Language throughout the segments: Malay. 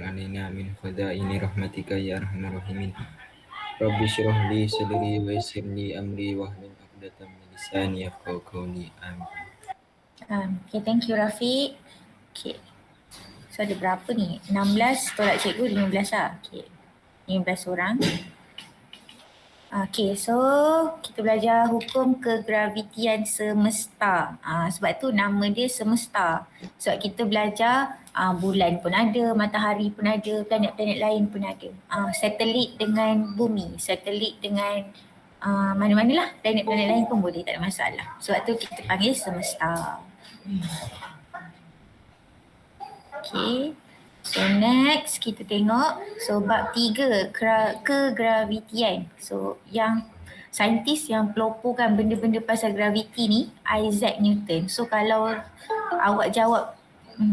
علينا من خزائن رحمتك يا أرحم الراحمين رب اشرح لي صدري ويسر لي أمري واحلل عقدة من لساني يفقهوا قولي آمين. Okay, thank you Rafiq. Okay, so ada berapa ni? 16 tolak cikgu 15 lah. Okay, 15 orang. Okay, so kita belajar hukum kegravitian semesta. Sebab tu nama dia semesta. Sebab kita belajar bulan pun ada, matahari pun ada, planet-planet lain pun ada. Satelit dengan bumi, satelit dengan mana-mana lah, planet-planet lain pun boleh, tak ada masalah. Sebab tu kita panggil semesta. Okay. So next kita tengok bab 3 kegravitian. So yang saintis yang peloporkan benda-benda pasal graviti ni Isaac Newton. So kalau awak jawab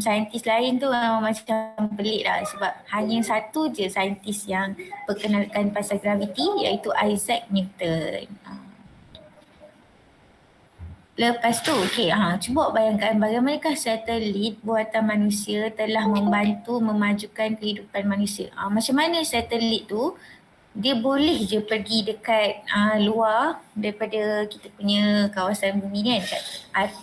saintis lain tu macam pelik lah sebab hanya satu je saintis yang perkenalkan pasal graviti iaitu Isaac Newton. Lepas tu, cuba bayangkan bagaimanakah satelit buatan manusia telah membantu memajukan kehidupan manusia. Macam mana satelit tu, dia boleh je pergi dekat luar daripada kita punya kawasan bumi ni kan,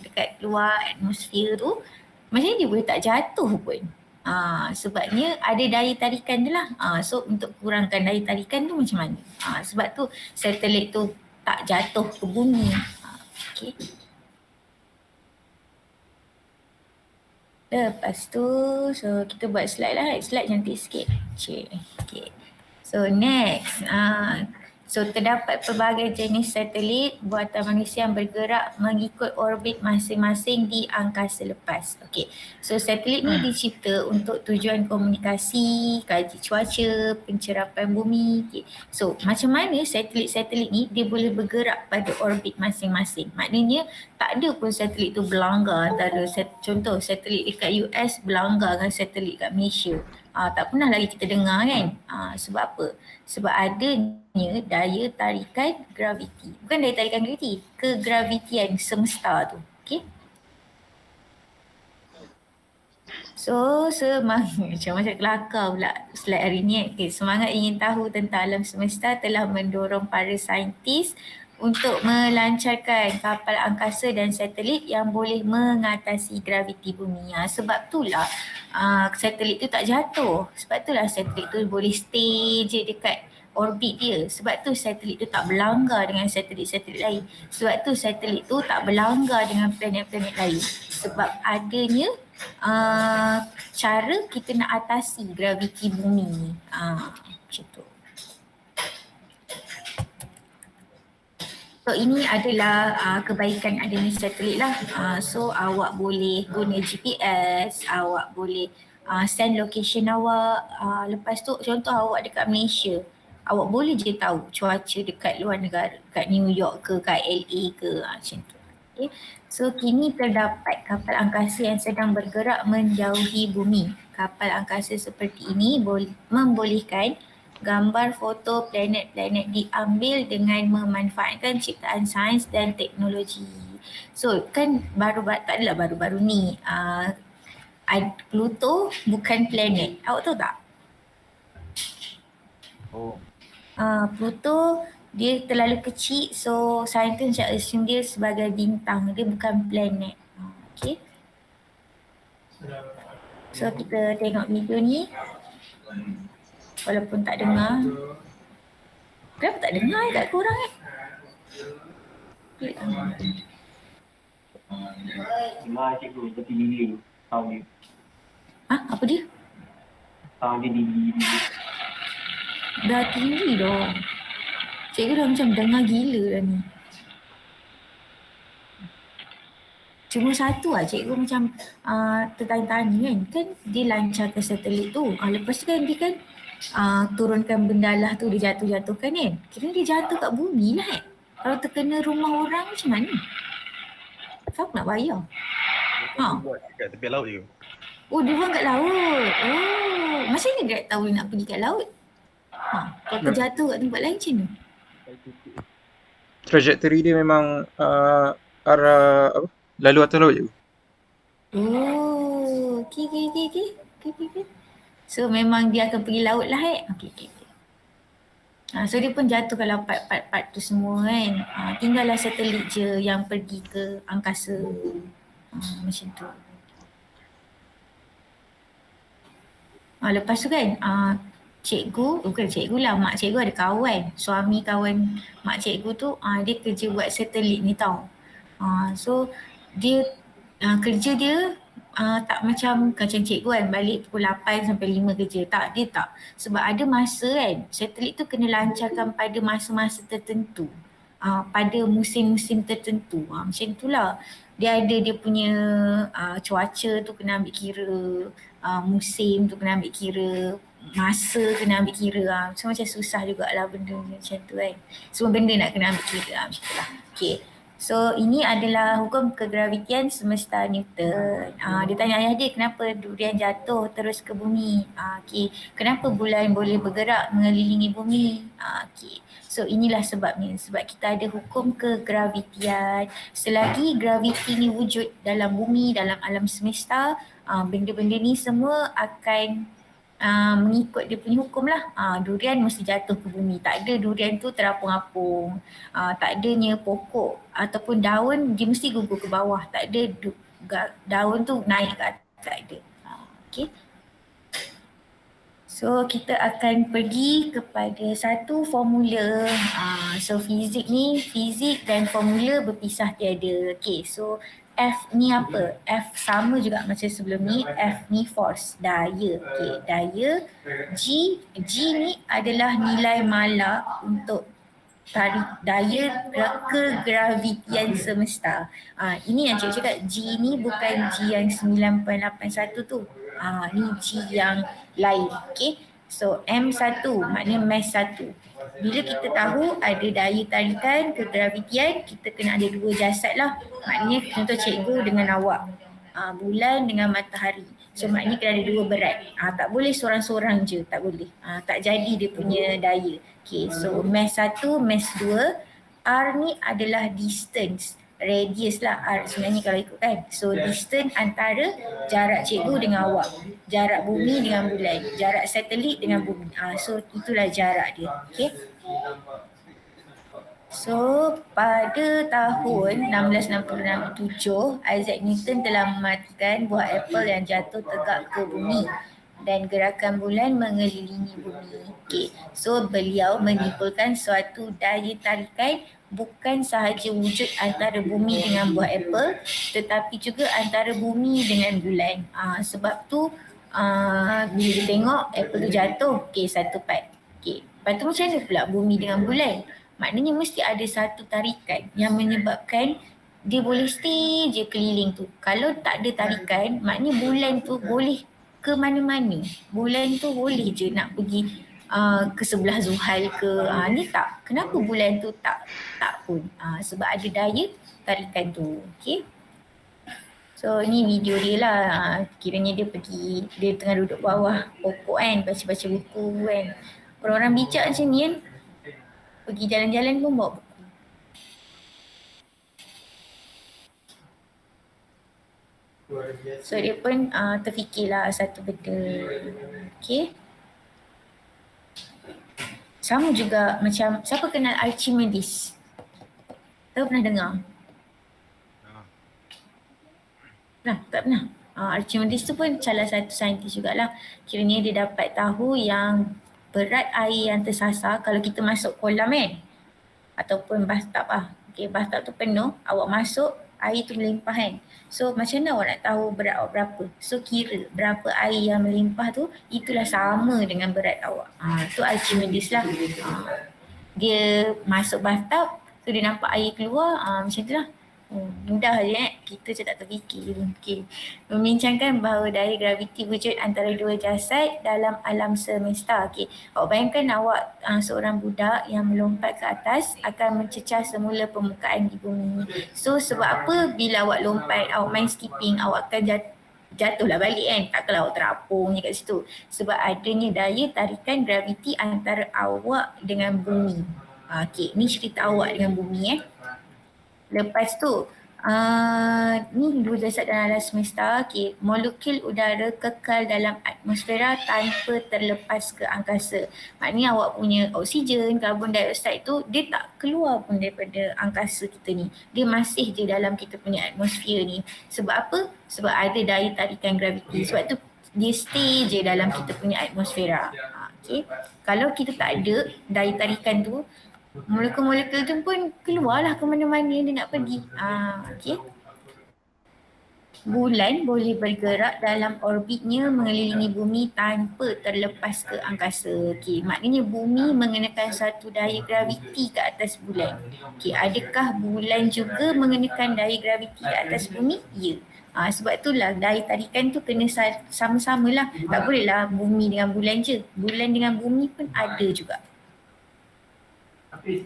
dekat luar atmosfer tu, macam mana dia boleh tak jatuh pun. Sebabnya ada daya tarikan dia lah. So untuk kurangkan daya tarikan tu macam mana? Sebab tu satelit tu tak jatuh ke bumi. Okay. Lepas tu, so kita buat slide lah. Slide cantik sikit. Okay. So next, so terdapat pelbagai jenis satelit buatan manusia yang bergerak mengikut orbit masing-masing di angkasa lepas. Okay, so satelit ni dicipta untuk tujuan komunikasi, kaji cuaca, pencerapan bumi. Okay. So macam mana satelit-satelit ni dia boleh bergerak pada orbit masing-masing. Maknanya tak ada pun satelit tu berlanggar antara contoh satelit dekat US berlanggar dengan satelit kat Malaysia. Tak pernah lagi kita dengar kan. Sebab apa? Sebab adanya daya tarikan graviti. Bukan daya tarikan graviti, kegravitian semesta tu. Okay. So macam kelakar pula slide hari ni. Okay. Semangat ingin tahu tentang alam semesta telah mendorong para saintis untuk melancarkan kapal angkasa dan satelit yang boleh mengatasi graviti bumi. Sebab itulah satelit tu tak jatuh. Sebab itulah satelit tu boleh stay je dekat orbit dia. Sebab tu satelit tu tak berlanggar dengan satelit-satelit lain. Sebab tu satelit tu tak berlanggar dengan planet-planet lain. Sebab adanya cara kita nak atasi graviti bumi ni. Macam tu. So ini adalah kebaikan adanya satelit lah. So awak boleh guna GPS, awak boleh send location awak. Lepas tu contoh awak dekat Malaysia, awak boleh je tahu cuaca dekat luar negara, kat New York ke, kat LA ke, macam tu. Okay. So kini terdapat kapal angkasa yang sedang bergerak menjauhi bumi. Kapal angkasa seperti ini membolehkan gambar foto planet-planet diambil dengan memanfaatkan ciptaan sains dan teknologi. So kan tak adalah baru-baru ni. Pluto bukan planet. Awak tahu tak? Pluto dia terlalu kecil, so saintis macam assume dia sebagai bintang. Dia bukan planet. Okay. So kita tengok video ni. Walaupun tak dengar. Kenapa tak dengar kat korang Cuma cikgu seperti diri sound dia. Apa dia? Sound dia diri. Dah tinggi dah. Cikgu dah macam dengar gila dah ni. Cuma satu lah cikgu macam tertanya-tanya kan. Kan dia lancarkan satelit tu. Lepas tu kan dia kan turunkan benda lah tu, dia jatuh-jatuhkan kan. Kira dia jatuh kat bumi lah kan. Kalau terkena rumah orang macam mana? Siapa nak bayar? Buat dekat tepi laut je. Oh, dia buang kat laut. Oh, macam mana dia tahu nak pergi kat laut? Kalau terjatuh kat tempat lain macam mana? Trajectory dia memang arah lalu atas laut je. Oh, okay. So memang dia akan pergi laut lah Okay. So dia pun jatuh kalau part-part tu semua kan. Tinggallah satelit je yang pergi ke angkasa. Macam tu. Lepas tu kan bukan cikgu lah, mak cikgu ada kawan. Suami kawan mak cikgu tu dia kerja buat satelit ni tau. So dia kerja dia tak macam cikgu kan balik pukul 8 sampai 5 kerja. Tak, dia tak. Sebab ada masa kan satelit tu kena lancarkan pada masa-masa tertentu. Pada musim-musim tertentu. Macam itulah. Dia ada dia punya cuaca tu kena ambil kira, musim tu kena ambil kira, masa kena ambil kira. So macam susah jugalah benda macam tu kan. Semua benda nak kena ambil kira macam tu lah. Okay. So ini adalah hukum kegravitian semesta Newton. Dia tanya ayah dia kenapa durian jatuh terus ke bumi. Okay. Kenapa bulan boleh bergerak mengelilingi bumi. Okay. So inilah sebabnya. Sebab kita ada hukum kegravitian. Selagi graviti ni wujud dalam bumi, dalam alam semesta, benda-benda ni semua akan mengikut dia punya hukum lah. Durian mesti jatuh ke bumi. Tak ada durian tu terapung-apung. Tak adanya pokok ataupun daun dia mesti gugur ke bawah. Tak ada daun tu naik ke atas. Tak ada. Okay. So kita akan pergi kepada satu formula. So fizik dan formula berpisah tiada. Okay, so F ni apa? F sama juga macam sebelum ni. F ni force, daya. Okay, daya. G ni adalah nilai mala untuk tarik daya kegravitian semesta. Ini yang cikgu cakap, G ni bukan G yang 9.81 tu. Ni G yang lain. Okay. So M1 maknanya mass 1. Bila kita tahu ada daya tarikan kegravitian, kita kena ada dua jasad lah. Maknanya contoh cikgu dengan awak, bulan dengan matahari. So maknanya kena ada dua berat. Tak boleh seorang-seorang je, tak boleh. Tak jadi dia punya daya. Okay, so mass 1, mass 2. R ni adalah distance, radius lah R sebenarnya kalau ikut kan. So distance antara jarak cikgu dengan awak, jarak bumi dengan bulan, jarak satelit dengan bumi. So itulah jarak dia. Okay. So pada tahun 1667, Isaac Newton telah mematikan buah apple yang jatuh tegak ke bumi dan gerakan bulan mengelilingi bumi. Okay. So beliau menyimpulkan suatu daya tarikan bukan sahaja wujud antara bumi dengan buah apple, tetapi juga antara bumi dengan bulan. Sebab tu bila dia tengok apple tu jatuh, okay, satu part. Okay. Lepas tu macam mana pula bumi dengan bulan? Maknanya mesti ada satu tarikan yang menyebabkan dia boleh stay je keliling tu. Kalau tak ada tarikan, maknanya bulan tu boleh ke mana-mana. Bulan tu boleh je nak pergi ke sebelah Zuhal ke. Ni tak. Kenapa bulan tu tak pun? Sebab ada daya tarikan tu. Okay. So ni video dia lah. Kiranya dia pergi, dia tengah duduk bawah pokok kan, baca-baca buku kan. Orang-orang bijak macam ni kan, pergi jalan-jalan pun bawa buku. So dia pun terfikirlah satu benda. Okay. Sama juga macam, siapa kenal Archimedes? Tahu pernah dengar? Tak pernah. Archimedes tu pun salah satu saintis jugalah. Kiranya dia dapat tahu yang berat air yang tersasar kalau kita masuk kolam kan, ataupun bathtub lah. Okay, bathtub tu penuh, awak masuk, air tu melimpah kan. So macam mana awak nak tahu berat awak berapa? So kira berapa air yang melimpah tu, itulah sama dengan berat awak. Tu Archimedes lah. Dia masuk bathtub, so dia nampak air keluar, macam tu lah. Mudah je kita je tak terfikir. Okay. Membincangkan bahawa daya graviti wujud antara dua jasad dalam alam semesta. Okay. Awak bayangkan awak seorang budak yang melompat ke atas akan mencecah semula permukaan di bumi. So sebab apa bila awak lompat, awak main skipping, awak akan jatuhlah balik kan. Takkanlah awak terapung je kat situ. Sebab adanya daya tarikan graviti antara awak dengan bumi. Okay, ni cerita awak dengan bumi. Lepas tu Ni dua jasad dalam alam semesta. Okay. Molekul udara kekal dalam atmosfera tanpa terlepas ke angkasa. Maknanya awak punya oksigen, karbon dioksida tu dia tak keluar pun daripada angkasa kita ni. Dia masih je dalam kita punya atmosfer ni. Sebab apa? Sebab ada daya tarikan graviti. Sebab tu dia stay je dalam kita punya atmosfera. Okay. Kalau kita tak ada daya tarikan tu, molekul-molekul tu pun keluarlah ke mana-mana dia nak pergi. Okay. Bulan boleh bergerak dalam orbitnya mengelilingi bumi tanpa terlepas ke angkasa. Okay. Maknanya bumi mengenakan satu daya graviti ke atas bulan. Okay. Adakah bulan juga mengenakan daya graviti ke atas bumi? Ya. Sebab itulah daya tarikan tu kena sama-sama lah. Tak bolehlah bumi dengan bulan je. Bulan dengan bumi pun ada juga. Okay.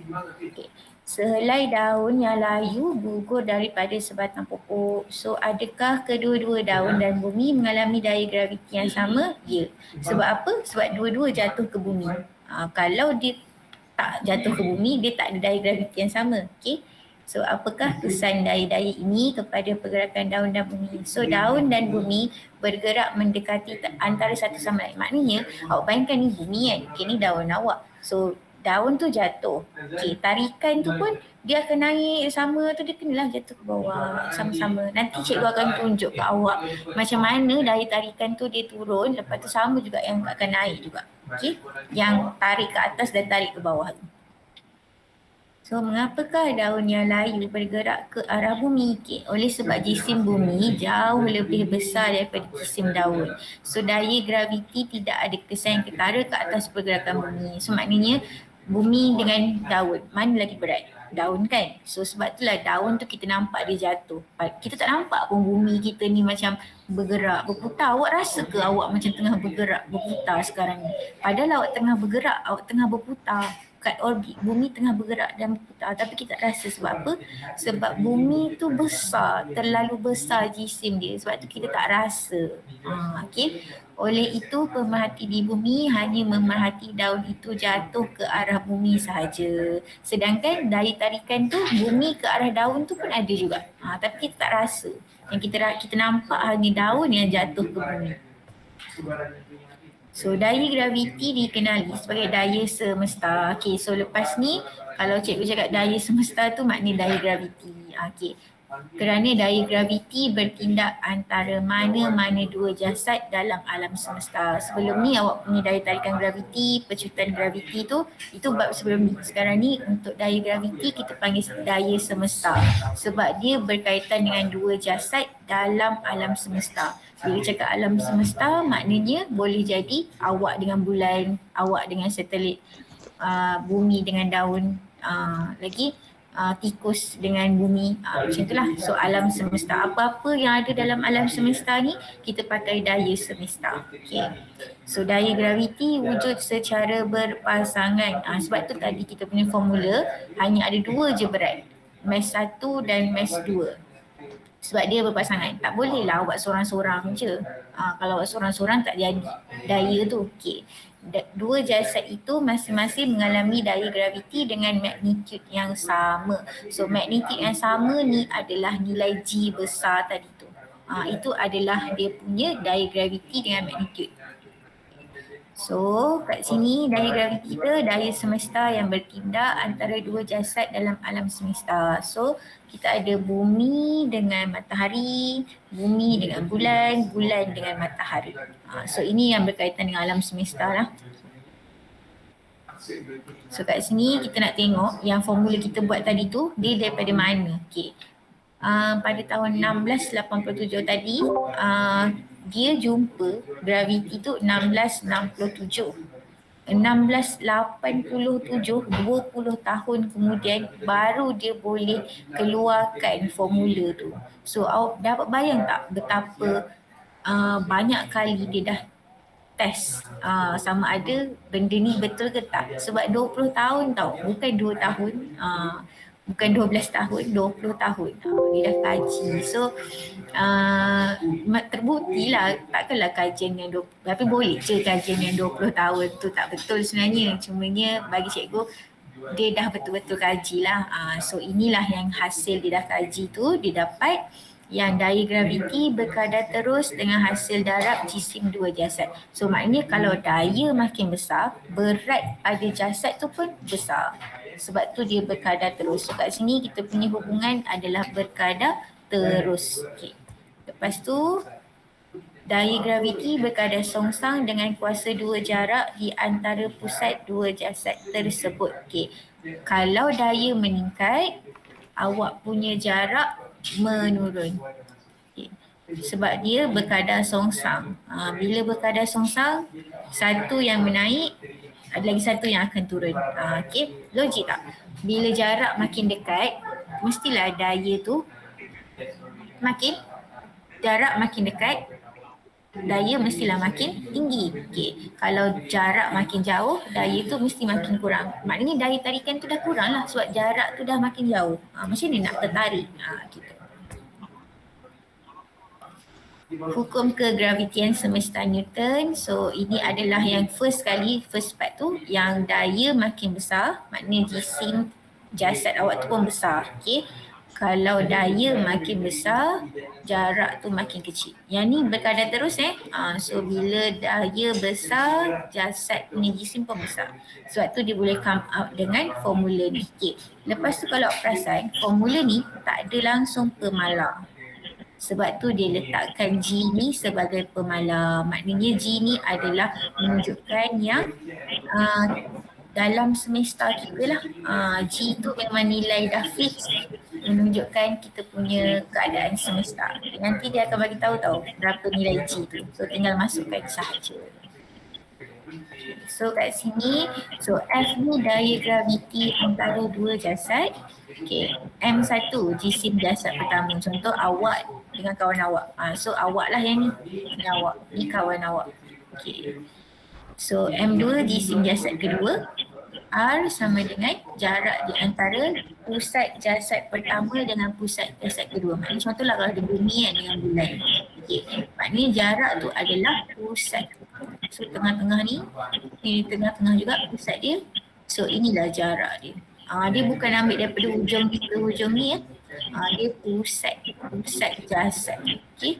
Sehelai daun yang layu gugur daripada sebatang pokok. So adakah kedua-dua daun dan bumi mengalami daya graviti yang sama? Ya. Sebab apa? Sebab dua-dua jatuh ke bumi. Kalau dia tak jatuh ke bumi, dia tak ada daya graviti yang sama. Okay. So apakah kesan daya-daya ini kepada pergerakan daun dan bumi? So daun dan bumi bergerak mendekati antara satu sama lain. Maknanya awak bayangkan ni bumi kan. Okay, ni daun awak. So daun tu jatuh. Okay, tarikan tu pun dia akan naik sama tu, dia kenalah jatuh ke bawah sama-sama. Nanti cikgu akan tunjuk ke awak macam mana daya tarikan tu dia turun, lepas tu sama juga yang akan naik juga. Okay, yang tarik ke atas dan tarik ke bawah tu. So mengapakah daun yang layu bergerak ke arah bumi? Okay. Oleh sebab jisim bumi jauh lebih besar daripada jisim daun. So daya graviti tidak ada kesan yang ketara ke atas pergerakan bumi. So maknanya bumi dengan daun, mana lagi berat? Daun kan? So sebab itulah daun tu kita nampak dia jatuh. Kita tak nampak pun bumi kita ni macam bergerak, berputar. Awak rasa ke awak macam tengah bergerak, berputar sekarang ni? Padahal awak tengah bergerak, awak tengah berputar kat orbit, bumi tengah bergerak dan berputar, tapi kita tak rasa. Sebab apa? Sebab bumi tu besar, terlalu besar jisim dia, sebab tu kita tak rasa. Okay. Oleh itu pemerhati di bumi hanya memerhati daun itu jatuh ke arah bumi sahaja. Sedangkan daya tarikan tu bumi ke arah daun tu pun ada juga. Tapi kita tak rasa. Yang kita nampak hanya daun yang jatuh ke bumi. So daya graviti dikenali sebagai daya semesta. Okay, so lepas ni kalau cikgu cakap daya semesta tu maknanya daya graviti. Okay. Kerana daya graviti bertindak antara mana-mana dua jasad dalam alam semesta. Sebelum ni awak punya daya tarikan graviti, pecutan graviti tu, itu bab sebelum ni. Sekarang ni untuk daya graviti kita panggil daya semesta. Sebab dia berkaitan dengan dua jasad dalam alam semesta. Bila cakap alam semesta maknanya boleh jadi awak dengan bulan, awak dengan satelit, bumi dengan daun, lagi tikus dengan bumi, macam itulah. So alam semesta, apa-apa yang ada dalam alam semesta ni kita pakai daya semesta. Okay. So daya graviti wujud secara berpasangan. Sebab tu tadi kita punya formula hanya ada dua je berat, mass 1 dan mass 2. Sebab dia berpasangan. Tak bolehlah awak seorang-seorang je. Kalau awak seorang-seorang tak jadi daya tu. Okay. Dua jasad itu masing-masing mengalami daya graviti dengan magnitude yang sama. So magnitude yang sama ni adalah nilai G besar tadi tu. Itu adalah dia punya daya graviti dengan magnitude. So kat sini daya graviti kita daya semesta yang bertindak antara dua jasad dalam alam semesta. So kita ada bumi dengan matahari, bumi dengan bulan, bulan dengan matahari. So ini yang berkaitan dengan alam semesta lah. So kat sini kita nak tengok yang formula kita buat tadi tu dia daripada mana. Okay. Pada tahun 1687 tadi dia jumpa graviti tu 1667. 1687, 20 tahun kemudian baru dia boleh keluarkan formula tu. So awak dapat bayang tak betapa banyak kali dia dah test sama ada benda ni betul ke tak. Sebab 20 tahun tau, bukan 2 tahun, bukan 12 tahun, 20 tahun dia dah kaji. So terbukti lah, takkanlah kajian yang tapi boleh je kajian yang 20 tahun tu tak betul sebenarnya. Cumanya bagi cikgu dia dah betul-betul kaji lah. So inilah yang hasil dia dah kaji tu, dia dapat yang daya graviti berkadar terus dengan hasil darab jisim dua jasad. So maknanya kalau daya makin besar, berat pada jasad tu pun besar. Sebab tu dia berkadar terus. So kat sini kita punya hubungan adalah berkadar terus. Okay. Lepas tu daya graviti berkadar songsang dengan kuasa dua jarak di antara pusat dua jasad tersebut. Okay. Kalau daya meningkat, awak punya jarak menurun. Okay. Sebab dia berkadar songsang. Bila berkadar songsang, satu yang menaik, ada lagi satu yang akan turun. Okay. Logik tak? Bila jarak makin dekat, mestilah daya tu jarak makin dekat, daya mestilah makin tinggi. Okay. Kalau jarak makin jauh, daya tu mesti makin kurang. Maknanya daya tarikan tu dah kurang lah sebab jarak tu dah makin jauh. Macam ni nak tertarik. Gitu. Hukum kegravitian semesta Newton. So ini adalah yang first part tu, yang daya makin besar, maknanya jisim jasad awak tu pun besar. Okay. Kalau daya makin besar, jarak tu makin kecil. Yang ni berkadar terus So bila daya besar, jasad punya jisim pun besar. Sebab tu dia boleh come out dengan formula ni. Okay. Lepas tu kalau perasan, formula ni tak ada langsung pemalar. Sebab tu dia letakkan G ni sebagai pemalar. Maknanya G ni adalah menunjukkan yang dalam semesta kita lah. G tu memang nilai dah fix, menunjukkan kita punya keadaan semesta. Nanti dia akan bagi tahu berapa nilai G tu. So tinggal masukkan sahaja. So kat sini, so F ni daya graviti antara dua jasad. Okay, M1 jisim jasad pertama. Contoh awak dengan kawan awak. So awak lah yang ni. Ni awak, ni kawan awak. Okay. So M2 jisim jasad kedua. R sama dengan jarak di antara pusat jasad pertama dengan pusat jasad kedua. Maknanya contohlah kalau ada bumi kan dengan bulan. Okay. Maknanya jarak tu adalah pusat. So tengah-tengah ni tengah-tengah juga pusat dia. So inilah jarak dia. Dia bukan ambil daripada hujung ni ke hujung ni ya. Dia pusat jasad. Okay.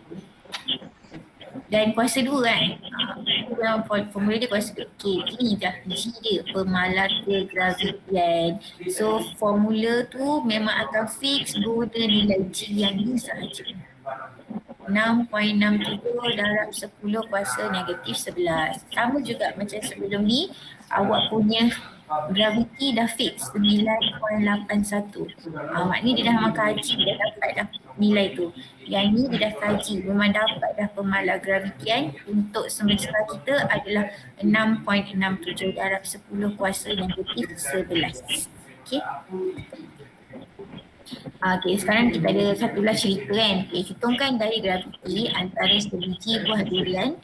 Dan kuasa 2 kan. Dalam formula dia kuasa 2. Okay, ini dah G dia, pemalar kegravitian. So formula tu memang akan fix guna nilai G yang ni sahaja. 6.67 darab 10 kuasa negatif 11. Sama juga macam sebelum ni, awak punya graviti dah fix 9.81. Maknanya dia dah memang kaji, dia dapat dah nilai tu. Yang ni dia dah kaji, memang dapat dah pemalar gravitian untuk semesta kita adalah 6.67 darab 10 kuasa negatif 11. Okay. Okay, sekarang kita ada satu belah cerita kan. Okay, hitungkan daya graviti antara sebiji buah durian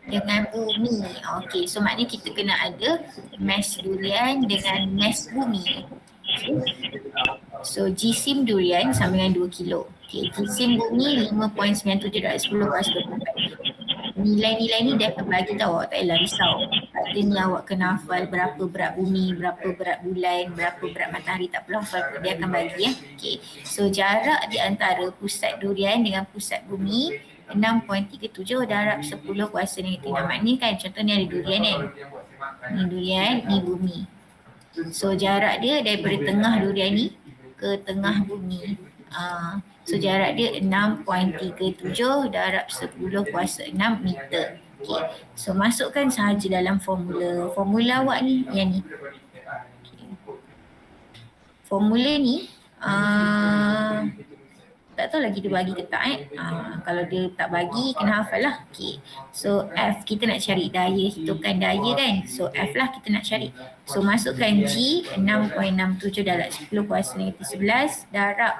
dengan bumi. Okay, so maknanya kita kena ada mass durian dengan mass bumi. Okay. So jisim durian sama dengan 2 kilo. Okay, jisim bumi 5.97 darab 10 kuasa 24. Nilai-nilai ni dia akan bagi tahu, awak tak payah risau. Tak ada ni awak kena hafal berapa berat bumi, berapa berat bulan, berapa berat matahari, tak perlu hafal, dia akan bagi ya. Okay. So jarak di antara pusat durian dengan pusat bumi 6.37 darab 10 kuasa negatif 6. Maknanya kan contoh ni ada durian kan. Ni durian, ni bumi. So jarak dia daripada tengah durian ni ke tengah bumi. So jarak dia 6.37 darab 10 kuasa 6 meter. Okay. So masukkan sahaja dalam formula. Formula awak ni, yang ni. Okay. Formula ni, tak tahu lagi dia bagi ke tak kalau dia tak bagi, kena hafal lah. Okay. So F, kita nak cari daya, hitungkan daya kan. So F lah kita nak cari. So masukkan G 6.67 darab 10 kuasa negatif 11 darab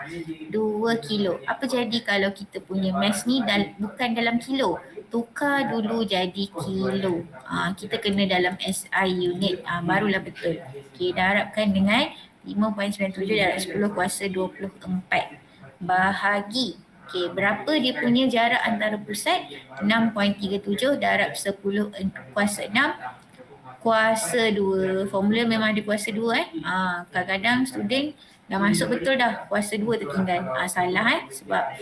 2 kilo. Apa jadi kalau kita punya mass ni bukan dalam kilo? Tukar dulu jadi kilo. Kita kena dalam SI unit, barulah betul. Okay, darabkan dengan 5.97 darab 10 kuasa 24. Bahagi. Okay, berapa dia punya jarak antara pusat? 6.37 darab 10 kuasa 6 kuasa 2. Formula memang ada kuasa 2 kadang-kadang student dah masuk betul dah, kuasa 2 tertinggal. Salah sebab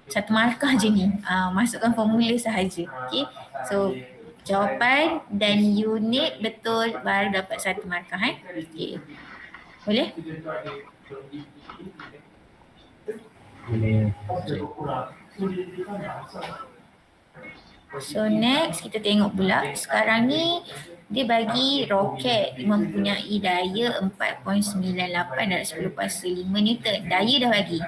satu markah je ni. Masukkan formula sahaja. Okay. So jawapan dan unit betul baru dapat satu markah. Okay. Boleh? So next kita tengok pula. Sekarang ni dia bagi roket mempunyai daya 4.98 darab 10 kuasa 5 Newton. Daya dah bagi.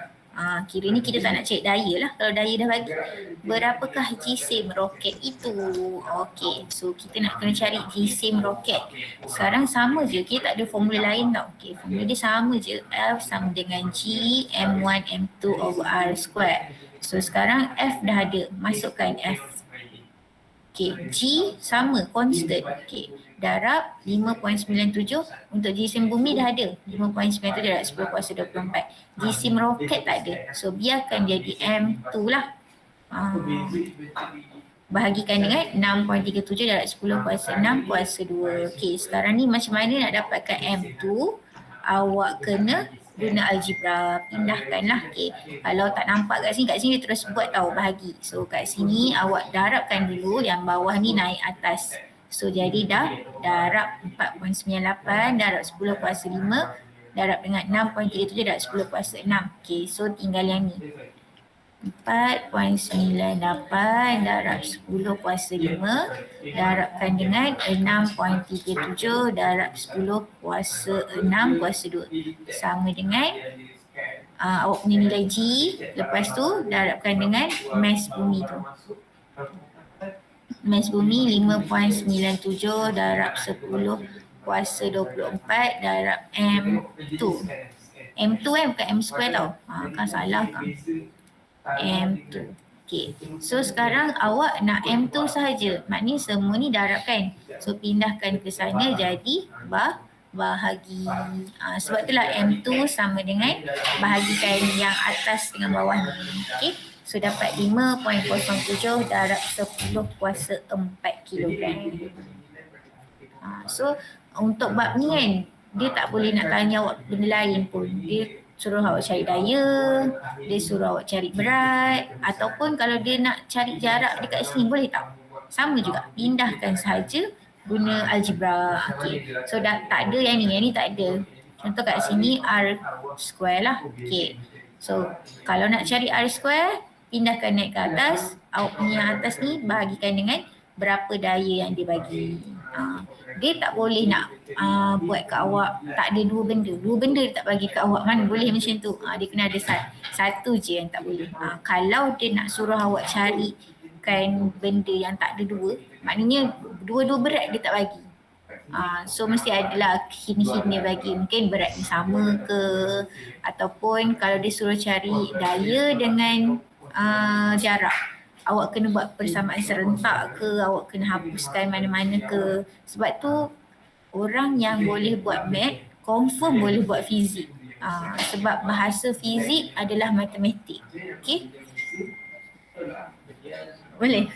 Kira ni kita tak nak cek daya lah kalau daya dah bagi. Berapakah jisim roket itu? Okey, so kita nak kena cari jisim roket. Sekarang sama je, kita tak ada formula lain tau. Okey, formula dia sama je. F sama dengan G M1 M2 over R square. So sekarang F dah ada, masukkan F. Okey, G sama, constant. Okey, darab 5.97 untuk jisim bumi dah ada. 5.97 darab 10 kuasa 24. Jisim roket tak ada. So biarkan jadi M2 lah. Bahagikan dengan 6.37 darab 10 kuasa 6 kuasa 2. Okey, sekarang ni macam mana nak dapatkan M2? Awak kena guna algebra, pindahkanlah. Okey, kalau tak nampak kat sini dia terus buat tahu bahagi. So kat sini awak darabkan dulu, yang bawah ni naik atas. So jadi dah darab 4.98 darab 10 kuasa 5 darab dengan 6.37 darab 10 kuasa 6. Okey, so tinggal yang ni. 4.98 darab 10 kuasa 5 darabkan dengan 6.37 darab 10 kuasa 6 kuasa 2 sama dengan awak punya nilai G. Lepas tu darabkan dengan mass bumi tu. Mass bumi 5.97 darab 10 kuasa 24 darab M2. M2 bukan M square tau. Kan salah kan. M2. Okay. So sekarang awak nak M2 sahaja. Maknanya semua ni darabkan. So pindahkan ke sana jadi bahagi. Sebab itulah M2 sama dengan bahagikan yang atas dengan bawah ni. Okay. So dapat 5.07 darab 10 kuasa 4 kilogram. So untuk bab ni kan, dia tak boleh nak tanya awak benda lain pun. Dia suruh awak cari daya, dia suruh awak cari berat, ataupun kalau dia nak cari jarak dekat sini boleh tak? Sama juga, pindahkan sahaja guna algebra. Okay. So dah tak ada yang ni tak ada. Contoh kat sini R square lah. Okay. So kalau nak cari R square, pindahkan naik ke atas, awak punya atas ni bahagikan dengan berapa daya yang dia bagi. Dia tak boleh nak buat kat awak tak ada dua benda. Dua benda dia tak bagi kat awak, mana boleh macam tu. Dia kena ada satu je yang tak boleh. Kalau dia nak suruh awak carikan benda yang tak ada dua, maknanya dua-dua berat dia tak bagi. So mesti adalah hint-hint dia bagi, mungkin berat yang sama ke, ataupun kalau dia suruh cari daya dengan jarak, awak kena buat persamaan serentak ke, awak kena hapuskan mana-mana ke. Sebab tu orang yang boleh buat math confirm boleh buat fizik. Sebab bahasa fizik adalah matematik. Okay? Boleh?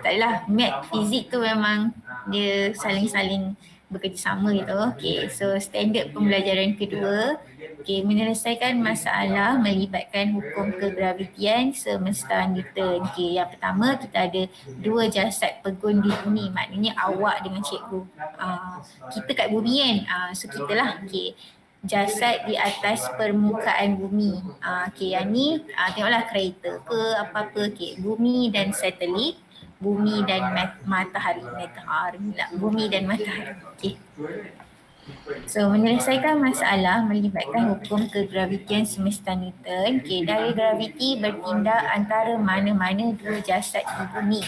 Tak adalah, math, fizik tu memang dia saling-saling bekerjasama gitu. Okay, so standard pembelajaran kedua. Okay, menyelesaikan masalah melibatkan hukum kegravitian semesta Newton. Okay, yang pertama kita ada dua jasad pegun di bumi. Maknanya awak dengan cikgu. Kita kat bumi kan. So kita lah. Okay, jasad di atas permukaan bumi. Okay, yang ni tengoklah kereta ke apa-apa. Okay, bumi dan satelit. Bumi dan matahari. Bumi dan matahari. Okay. So menyelesaikan masalah melibatkan hukum kegravitian semesta Newton. Okay, daya graviti bertindak antara mana-mana dua jasad di bumi,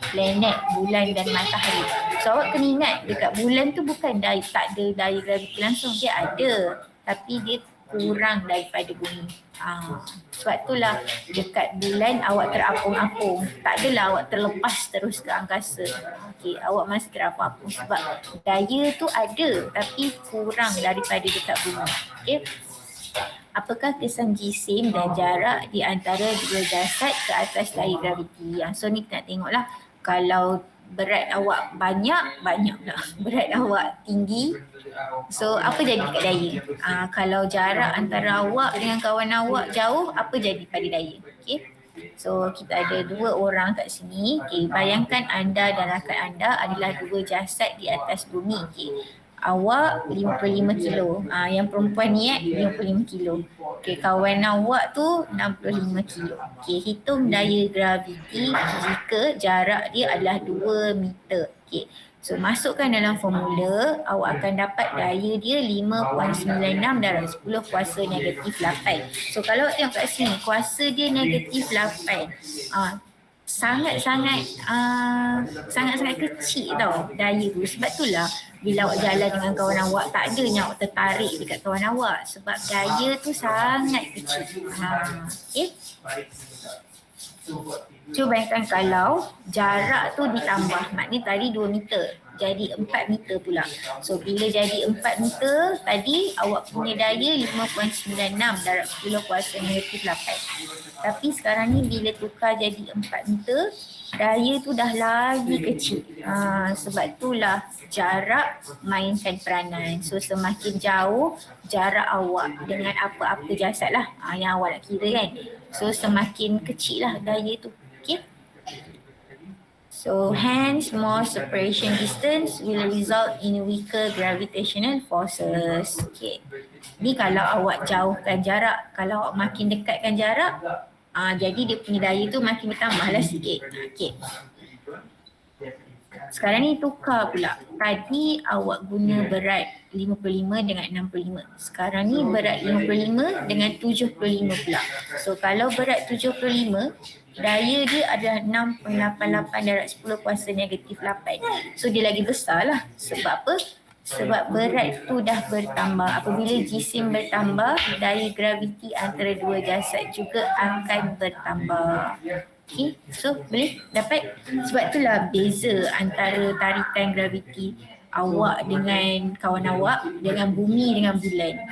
planet, bulan dan matahari. So awak kena ingat dekat bulan tu bukan tak ada daya graviti langsung, dia ada, tapi dia kurang daripada bumi. Sebab itulah dekat bulan awak terapung-apung. Tak adalah awak terlepas terus ke angkasa. Okay, awak masih terapung-apung sebab daya tu ada tapi kurang daripada dekat bumi. Okay. Apakah kesan jisim dan jarak di antara dua jasad ke atas daya graviti? So ni kita nak tengoklah. Kalau berat awak banyak pula. Berat awak tinggi. So apa jadi kat daya? Kalau jarak antara awak dengan kawan awak jauh, apa jadi pada daya? Okay. So kita ada 2 orang kat sini. Okay. Bayangkan anda dan rakan anda adalah 2 jasad di atas bumi. Okay. Awak 55 kilo. Yang perempuan ni 55 kilo. Okay, kawan awak tu 65 kilo. Okay, hitung daya graviti jika jarak dia adalah 2 meter. Okay. So masukkan dalam formula, awak akan dapat daya dia 5.96 darab 10 kuasa negatif 8. So kalau awak tengok kat sini, kuasa dia negatif 8. Sangat-sangat kecil tau daya tu. Sebab itulah bila awak jalan dengan kawan awak, tak adanya awak tertarik dekat kawan awak sebab daya tu sangat kecil. Okay. Cuba bayangkan kalau jarak tu ditambah, maknanya tadi 2 meter jadi 4 meter pula. So bila jadi 4 meter, tadi awak punya daya 5.96 darab 10 kuasa negatif 8. Tapi sekarang ni bila tukar jadi 4 meter, daya tu dah lagi kecil. Sebab itulah jarak mainkan peranan. So semakin jauh jarak awak dengan apa-apa jasad lah yang awak nak kira kan. So semakin kecil lah daya tu. Okay. So hence more separation distance will result in weaker gravitational forces. Okay. Ni kalau awak jauhkan jarak. Kalau awak makin dekatkan jarak, jadi dia punya daya tu makin bertambah lah sikit. Okay. Sekarang ni tukar pula. Tadi awak guna berat 55 dengan 65. Sekarang ni berat 55 dengan 75 pula. So kalau berat 75, daya dia adalah 6.88 darab 10 kuasa negatif 8. So dia lagi besar lah. Sebab apa? Sebab berat tu dah bertambah. Apabila jisim bertambah, daya graviti antara 2 jasad juga akan bertambah. Okay, so boleh dapat. Sebab itulah beza antara tarikan graviti awak dengan kawan awak dengan bumi dengan bulan.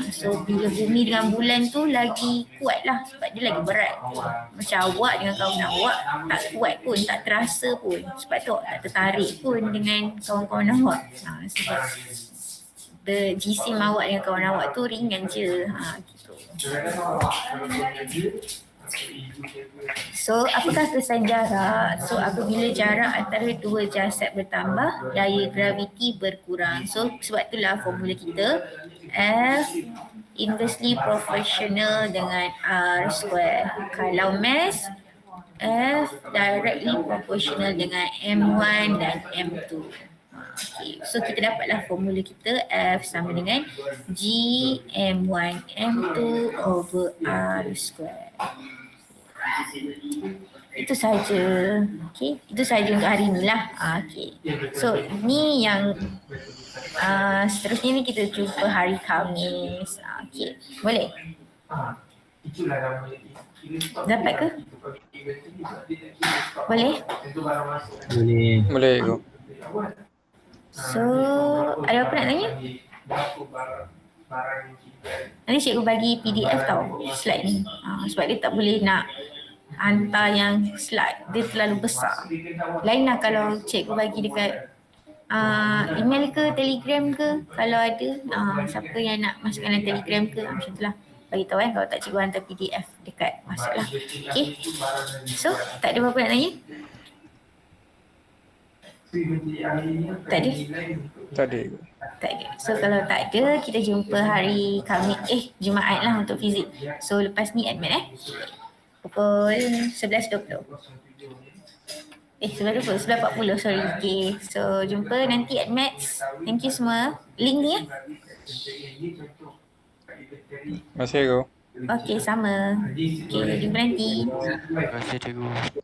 So bila bumi dengan bulan tu lagi kuat lah sebab dia lagi berat. Macam awak dengan kawan awak tak kuat pun, tak terasa pun. Sebab tu awak tak tertarik pun dengan kawan-kawan awak. Sebab jisim awak dengan kawan awak tu ringan je. Gitu. So apakah kesan jarak? So apabila jarak antara 2 jasad bertambah, daya graviti berkurang. So sebab itulah formula kita F inversely proportional dengan R square. Kalau mass, F directly proportional dengan M1 dan M2. Okay. So kita dapatlah formula kita F sama dengan G M1 M2 over R square. Itu saja. Okay. Itu saja untuk hari ni lah. Okay. So ni yang seterusnya ni kita jumpa hari Khamis. Okay. Boleh? Dapat ke? Boleh? Boleh go. So ada apa nak tanya? Nanti cikgu bagi PDF tau slide ni. Sebab dia tak boleh nak hantar yang slide, dia terlalu besar. Lain lah kalau cikgu bagi dekat email ke telegram ke, kalau ada siapa yang nak masukkan dalam telegram ke, macam tu lah. Bagi tahu kalau tak cikgu hantar PDF dekat masuk lah. Okay. So tak ada apa-apa nak tanya? Tak ada? Tak ada. Tak ada. So kalau tak ada, kita jumpa hari Khamis, Jumaat lah untuk fizik. So lepas ni admit pukul 11.20. 11.40, sorry. Okay. So jumpa nanti admit. Thank you semua. Link ni Masih go. Okay, sama. Okay, jumpa nanti. Terima kasih cikgu.